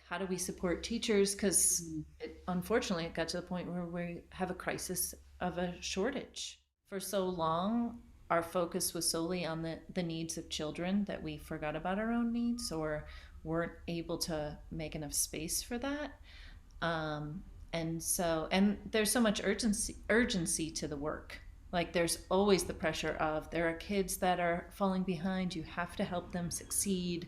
how do we support teachers? Because unfortunately, it got to the point where we have a crisis of a shortage. For so long, our focus was solely on the needs of children that we forgot about our own needs or weren't able to make enough space for that. Um, and there's so much urgency to the work. Like there's always the pressure of there are kids that are falling behind. You have to help them succeed.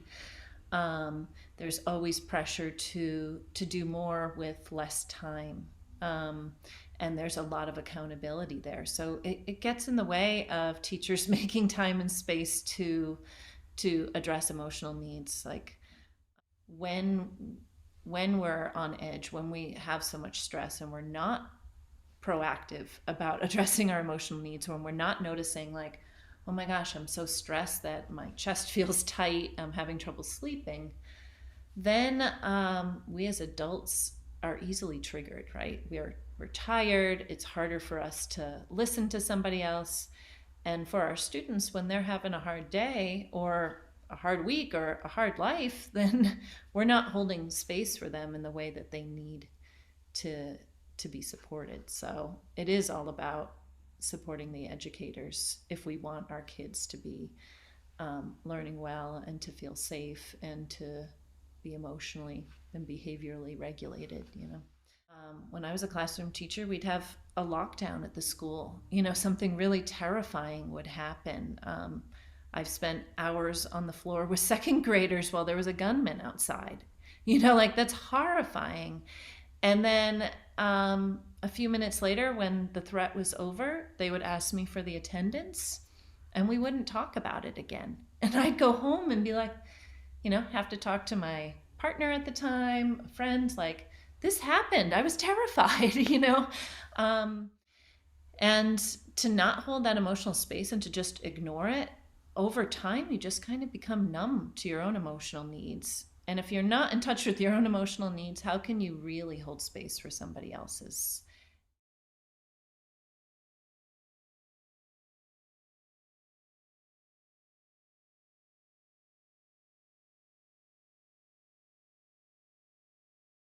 Um, there's always pressure to do more with less time. Um, and there's a lot of accountability there. So it gets in the way of teachers making time and space to address emotional needs. Like when when we're on edge, when we have so much stress and we're not proactive about addressing our emotional needs, when we're not noticing like, oh my gosh, I'm so stressed that my chest feels tight, I'm having trouble sleeping, then we as adults are easily triggered, right? We're tired. It's harder for us to listen to somebody else. And for our students, when they're having a hard day or a hard week or a hard life, then we're not holding space for them in the way that they need to to be supported. So it is all about supporting the educators if we want our kids to be learning well and to feel safe and to be emotionally and behaviorally regulated, you know. When I was a classroom teacher, we'd have a lockdown at the school. You know, something really terrifying would happen. I've spent hours on the floor with second graders while there was a gunman outside. You know, like that's horrifying. And then a few minutes later, when the threat was over, they would ask me for the attendance and we wouldn't talk about it again. And I'd go home and be like, you know, have to talk to my partner at the time, a friend, like, this happened. I was terrified, you know? Um, and to not hold that emotional space and to just ignore it, over time, you just kind of become numb to your own emotional needs. And if you're not in touch with your own emotional needs, how can you really hold space for somebody else's?